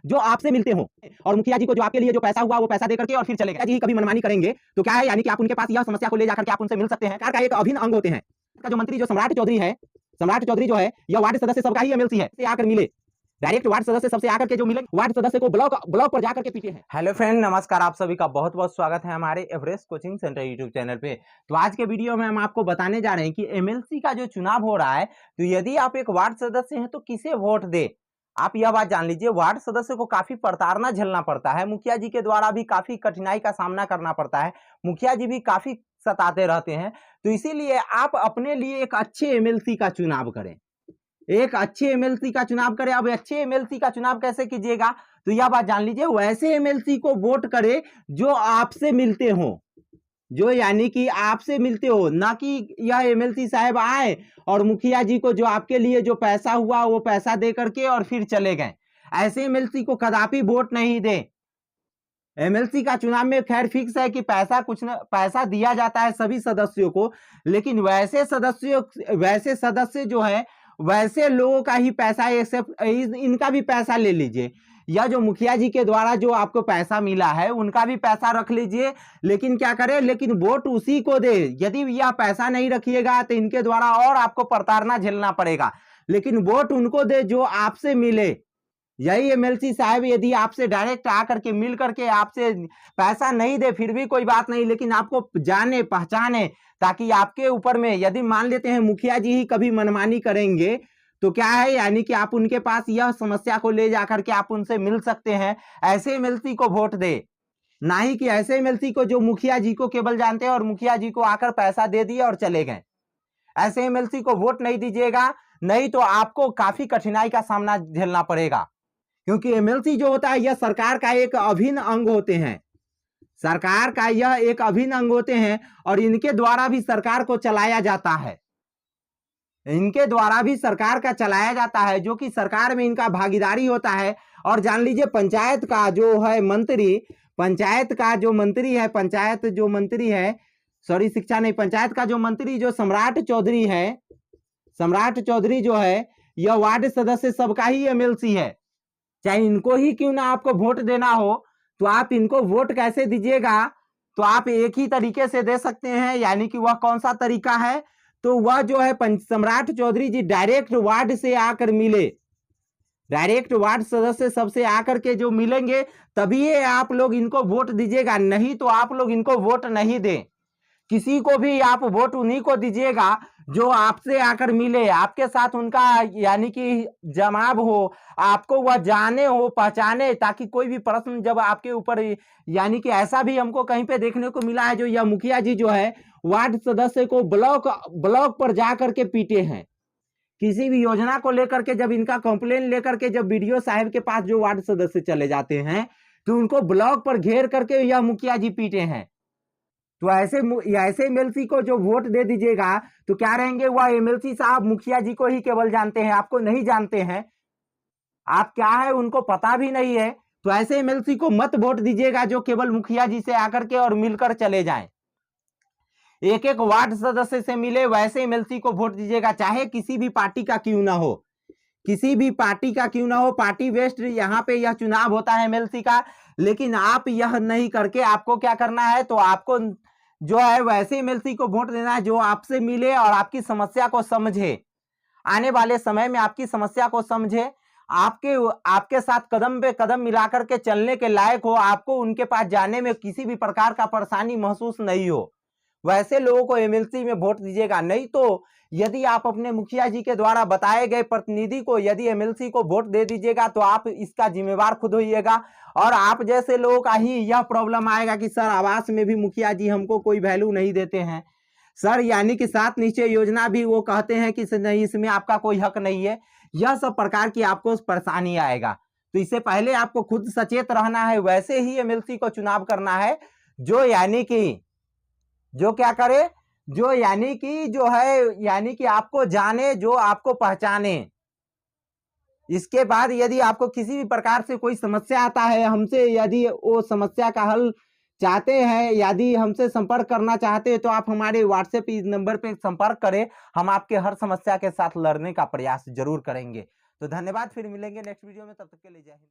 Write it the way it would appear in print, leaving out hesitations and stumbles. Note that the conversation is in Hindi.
जो आपसे मिलते हो। और मुखिया जी को जो आपके लिए जो पैसा हुआ वो पैसा दे करके और फिर चले गए जी कभी मनमानी करेंगे तो क्या है, यानी कि आप उनके पास यह समस्या को ले जाकर के आप उनसे मिल सकते हैं। सरकार का एक अभिन्न अंग होते हैं। का जो मंत्री जो सम्राट चौधरी है, सम्राट चौधरी जो है यह वार्ड सदस्य सबका ही एमएलसी है, से आकर मिले डायरेक्ट वार्ड सदस्य सबसे आकर के जो मिले वार्ड सदस्य को ब्लॉक ब्लॉक पर जाकर के पीटे हैं। हेलो फ्रेंड, नमस्कार। आप सभी का बहुत बहुत स्वागत है हमारे Everest coaching centre YouTube channel पे। तो आज के वीडियो में हम आपको बताने जा रहे हैं कि एमएलसी का जो चुनाव हो रहा है, तो यदि आप एक वार्ड सदस्य हैं तो किसे वोट दे। आप यह बात जान लीजिए, वार्ड सदस्य को काफी प्रताड़ना झेलना पड़ता है, मुखिया जी के द्वारा भी काफी कठिनाई का सामना करना पड़ता है, मुखिया जी भी काफी सताते रहते हैं। तो इसीलिए आप अपने लिए एक अच्छे एमएलसी का चुनाव करें, एक अच्छे एमएलसी का चुनाव करें। अब अच्छे एमएलसी का चुनाव कैसे कीजिएगा, तो यह बात जान लीजिए, वैसे एमएलसी को वोट करें जो आपसे मिलते हो, जो यानी कि आपसे मिलते हो, ना कि यह एमएलसी साहब आए और मुखिया जी को जो आपके लिए जो पैसा हुआ वो पैसा दे करके और फिर चले गए। ऐसे एमएलसी को कदापि वोट नहीं दे। एमएलसी का चुनाव में खैर फिक्स है कि पैसा कुछ न पैसा दिया जाता है सभी सदस्यों को, लेकिन वैसे सदस्य जो है वैसे लोगों का ही पैसा एक्सेप्ट, इनका भी पैसा ले लीजिए, या जो मुखिया जी के द्वारा जो आपको पैसा मिला है उनका भी पैसा रख लीजिए, लेकिन क्या करें, लेकिन वोट उसी को दे। यदि यह पैसा नहीं रखिएगा तो इनके द्वारा और आपको प्रताड़ना झेलना पड़ेगा, लेकिन वोट उनको दे जो आपसे मिले। यही एमएलसी साहब यदि आपसे डायरेक्ट आकर के मिल करके आपसे पैसा नहीं दे फिर भी कोई बात नहीं, लेकिन आपको जाने पहचाने, ताकि आपके ऊपर में यदि मान लेते हैं मुखिया जी ही कभी मनमानी करेंगे तो क्या है, यानी कि आप उनके पास यह समस्या को ले जाकर के आप उनसे मिल सकते हैं। ऐसे एमएलसी को वोट दे, ना ही कि ऐसे एमएलसी को जो मुखिया जी को केवल जानते हैं और मुखिया जी को आकर पैसा दे दिए और चले गए। ऐसे एमएलसी को वोट नहीं दीजिएगा, नहीं तो आपको काफी कठिनाई का सामना झेलना पड़ेगा, क्योंकि एमएलसी जो होता है यह सरकार का एक अभिन्न अंग होते हैं, सरकार का यह एक अभिन्न अंग होते हैं और इनके द्वारा भी सरकार को चलाया जाता है, इनके द्वारा भी सरकार का चलाया जाता है, जो कि सरकार में इनका भागीदारी होता है। और जान लीजिए पंचायत का जो है मंत्री, पंचायत का जो मंत्री है, पंचायत जो मंत्री है, सॉरी शिक्षा नहीं, पंचायत का जो मंत्री जो सम्राट चौधरी है, सम्राट चौधरी जो है यह वार्ड सदस्य सबका ही एमएलसी है। चाहे इनको ही क्यों ना आपको वोट देना हो, तो आप इनको वोट कैसे दीजिएगा, तो आप एक ही तरीके से दे सकते हैं। यानी कि वह कौन सा तरीका है, तो वह जो है सम्राट चौधरी जी डायरेक्ट वार्ड से आकर मिले, डायरेक्ट वार्ड सदस्य सबसे आकर के जो मिलेंगे तभी आप लोग इनको वोट दीजिएगा, नहीं तो आप लोग इनको वोट नहीं दें। किसी को भी आप वोट उन्हीं को दीजिएगा जो आपसे आकर मिले, आपके साथ उनका यानी कि जमाव हो, आपको वह जाने हो पहचाने, ताकि कोई भी प्रश्न जब आपके ऊपर, यानी कि ऐसा भी हमको कहीं पे देखने को मिला है, जो यह मुखिया जी जो है वार्ड सदस्य को ब्लॉक पर जा करके पीटे हैं। किसी भी योजना को लेकर के जब इनका कंप्लेन लेकर के जब बीडीओ साहब के पास जो वार्ड सदस्य चले जाते हैं तो उनको ब्लॉक पर घेर करके यह मुखिया जी पीटे हैं। तो ऐसे एमएलसी को जो वोट दे दीजिएगा तो क्या रहेंगे, वह एमएलसी साहब मुखिया जी को ही केवल जानते हैं, आपको नहीं जानते हैं, आप क्या है उनको पता भी नहीं है। तो ऐसे एमएलसी को मत वोट दीजिएगा जो केवल मुखिया जी से आकर के और मिलकर चले जाएं, एक एक वार्ड सदस्य से मिले, वैसे एमएलसी को वोट दीजिएगा, चाहे किसी भी पार्टी का क्यों ना हो, किसी भी पार्टी का क्यों ना हो, पार्टी बेस्ड यहाँ पे यह चुनाव होता है एमएलसी का। लेकिन आप यह नहीं करके आपको क्या करना है, तो आपको जो है वैसे एमएलसी को वोट देना है जो आपसे मिले और आपकी समस्या को समझे, आने वाले समय में आपकी समस्या को समझे, आपके साथ कदम पे कदम मिलाकर के चलने के लायक हो, आपको उनके पास जाने में किसी भी प्रकार का परेशानी महसूस नहीं हो, वैसे लोगों को एमएलसी में वोट दीजिएगा। नहीं तो यदि आप अपने मुखिया जी के द्वारा बताए गए प्रतिनिधि को यदि एमएलसी को वोट दे दीजिएगा तो आप इसका जिम्मेवार खुद होइएगा, और आप जैसे लोगों का ही यह प्रॉब्लम आएगा कि सर आवास में भी मुखिया जी हमको कोई वैल्यू नहीं देते हैं, सर यानी कि 7 निश्चय योजना भी वो कहते हैं कि नहीं इसमें आपका कोई हक नहीं है, यह सब प्रकार की आपको परेशानी आएगा। तो इससे पहले आपको खुद सचेत रहना है, वैसे ही एमएलसी को चुनाव करना है जो यानी कि जो क्या करे, जो यानी कि जो है यानी कि आपको जाने, जो आपको पहचाने। इसके बाद यदि आपको किसी भी प्रकार से कोई समस्या आता है, हमसे यदि वो समस्या का हल चाहते हैं, यदि हमसे संपर्क करना चाहते हैं तो आप हमारे व्हाट्सएप इस नंबर पे संपर्क करें, हम आपके हर समस्या के साथ लड़ने का प्रयास जरूर करेंगे। तो धन्यवाद, फिर मिलेंगे नेक्स्ट वीडियो में, तब तक के लिए जय हिंद।